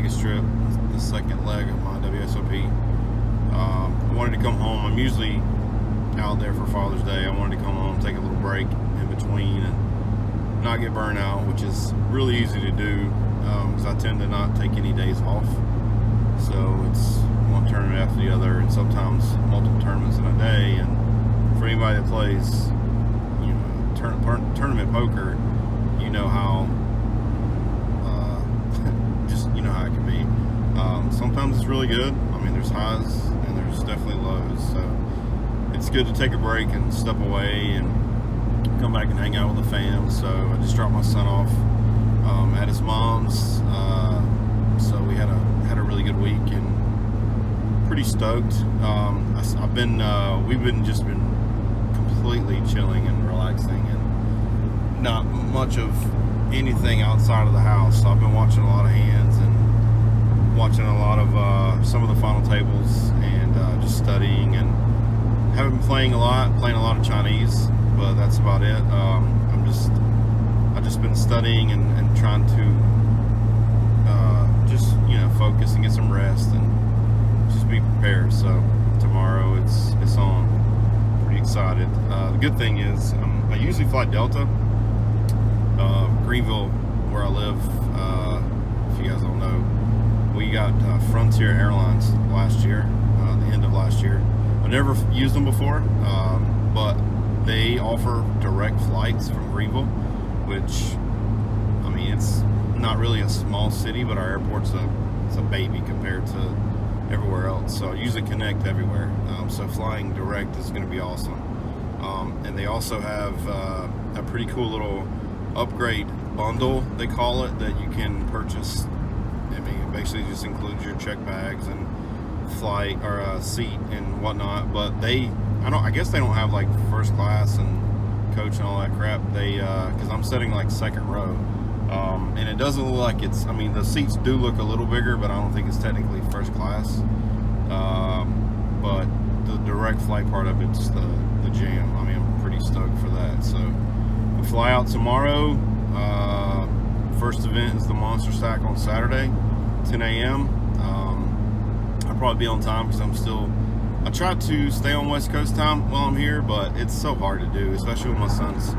Vegas trip, the second leg of my WSOP. I wanted to come home. I'm usually out there for Father's Day. I wanted to come home, take a little break in between, and not get burnt out, which is really easy to do because I tend to not take any days off. So it's one tournament after the other, and sometimes multiple tournaments in a day. And for anybody that plays, you know, tournament poker, you know how just you know how it can be. Sometimes it's really good. I mean, there's highs and there's definitely lows. So it's good to take a break and step away and come back and hang out with the fam. So I just dropped my son off at his mom's. So we had a really good week and pretty stoked. We've been completely chilling and relaxing and not much of anything outside of the house. So I've been watching a lot of hands and watching a lot of some of the final tables and just studying, and haven't been playing a lot of Chinese, but that's about it. I've just been studying and trying to just, you know, focus and get some rest and just be prepared. So tomorrow it's on. Pretty excited. The good thing is I usually fly Delta. Greenville, where I live, if you guys don't know, we got Frontier Airlines last year, the end of last year. I've never used them before, but they offer direct flights from Greenville, which, I mean, it's not really a small city, but our airport's a baby compared to everywhere else. So I usually connect everywhere. So flying direct is going to be awesome. And they also have a pretty cool little upgrade bundle, they call it, that you can purchase. I mean, it basically just includes your check bags and flight or seat and whatnot. But I guess they don't have like first class and coach and all that crap. They because I'm sitting like second row. And it doesn't look like it's, I mean, the seats do look a little bigger, but I don't think it's technically first class. But the direct flight part of it's the jam. I mean, I'm pretty stoked for that. So we fly out tomorrow. First event is the Monster Stack on Saturday, 10 a.m. I'll probably be on time because I try to stay on West Coast time while I'm here, but it's so hard to do, especially when my son's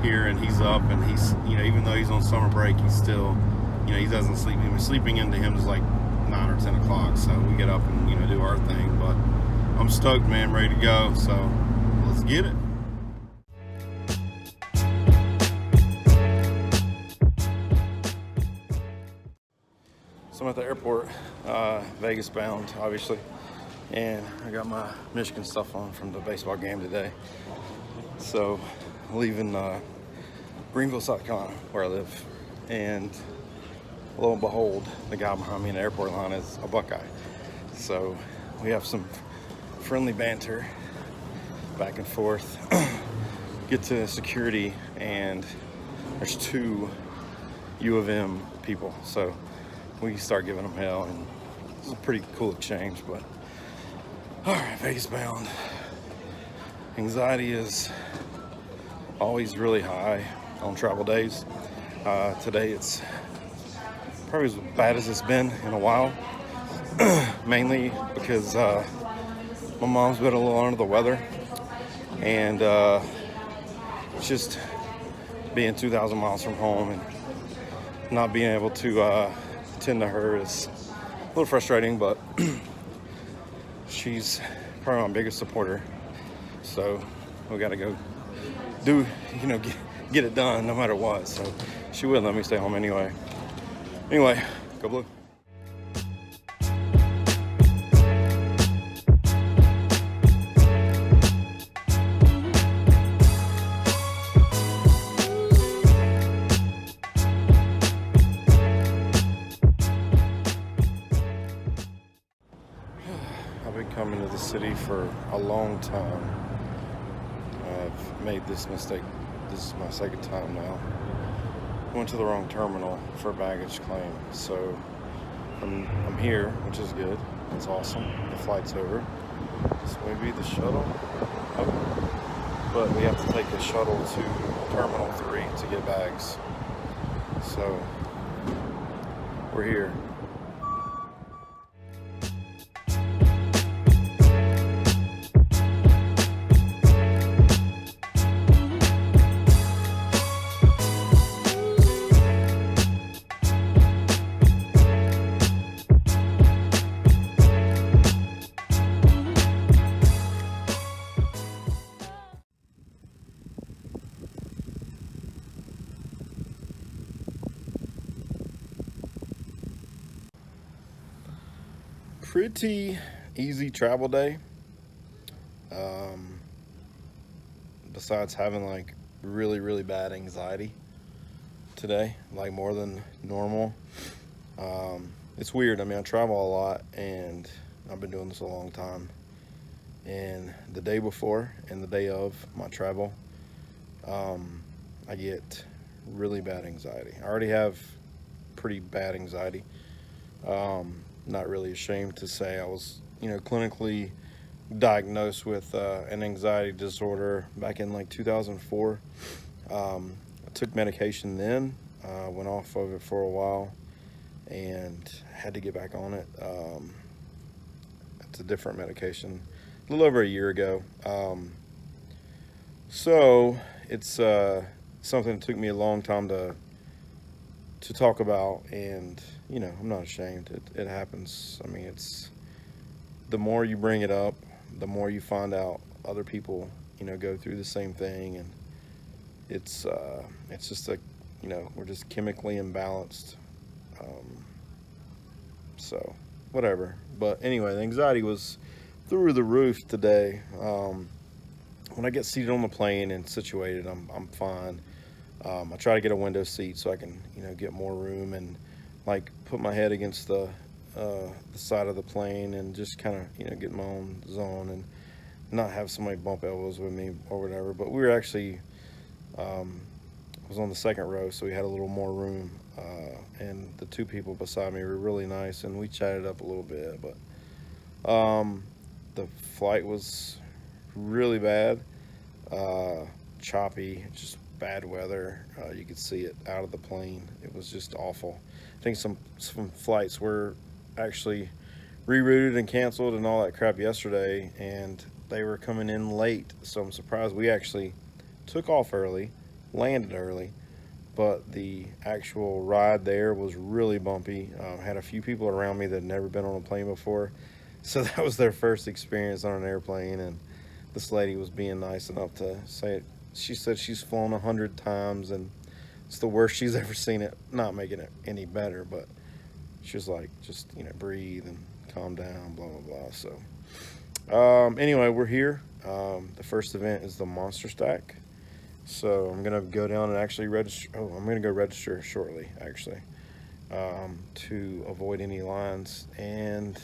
here and he's up and he's, you know, even though he's on summer break, he's still, you know, he doesn't sleep. I mean, sleeping into him is like 9 or 10 o'clock, so we get up and, you know, do our thing. But I'm stoked, man, ready to go, so let's get it. So I'm at the airport, Vegas bound, obviously, and I got my Michigan stuff on from the baseball game today. So leaving Greenville, South Carolina, where I live, and lo and behold, the guy behind me in the airport line is a Buckeye. So we have some friendly banter back and forth. Get to security, and there's 2 U of M people. So we start giving them hell, and it's a pretty cool exchange. But all right, Vegas bound. Anxiety is always really high on travel days. Today it's probably as bad as it's been in a while. Mainly because my mom's been a little under the weather, and just being 2,000 miles from home and not being able to tend to her is a little frustrating, but she's probably my biggest supporter. So we got to go do, you know, get it done no matter what. So she wouldn't let me stay home anyway. Anyway, go blue. I've been coming to the city for a long time. I've made this mistake. This is my second time now. Went to the wrong terminal for a baggage claim. So I'm here, which is good. It's awesome. The flight's over. This may be the shuttle. Oh. But we have to take a shuttle to Terminal 3 to get bags. So we're here. Pretty easy travel day. Besides having like really bad anxiety today, like more than normal. It's weird. I mean, I travel a lot and I've been doing this a long time. And the day before and the day of my travel, I get really bad anxiety. I already have pretty bad anxiety. Not really ashamed to say I was, clinically diagnosed with an anxiety disorder back in like 2004. I took medication then, went off of it for a while, and had to get back on it. It's a different medication, a little over a year ago. So it's something that took me a long time to talk about, and I'm not ashamed. It happens. I mean, it's the more you bring it up, the more you find out other people go through the same thing, and it's just like we're just chemically imbalanced. So whatever. But anyway, the anxiety was through the roof today. When I get seated on the plane and situated, I'm fine. I try to get a window seat so I can get more room and like put my head against the side of the plane and just kind of get my own zone and not have somebody bump elbows with me or whatever. But we were actually was on the second row, so we had a little more room, and the two people beside me were really nice, and we chatted up a little bit. But the flight was really bad, choppy, just bad weather. You could see it out of the plane. It was just awful. I think some flights were actually rerouted and canceled and all that crap yesterday, and they were coming in late, so I'm surprised. We actually took off early, landed early, but the actual ride there was really bumpy. Had a few people around me that had never been on a plane before, so that was their first experience on an airplane, and this lady was being nice enough to say it. She said she's flown 100 times and it's the worst she's ever seen it. Not making it any better, but she was like, just breathe and calm down, blah blah blah. So anyway, we're here. The first event is the Monster Stack, so I'm gonna go down and actually register. I'm gonna go register shortly, actually, to avoid any lines, and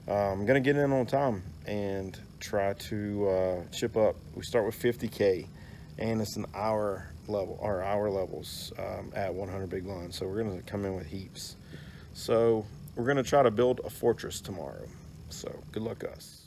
I'm gonna get in on time and try to chip up. We start with 50K, and it's an hour level, or hour levels at 100 big lines. So we're gonna come in with heaps. So we're gonna try to build a fortress tomorrow. So good luck us.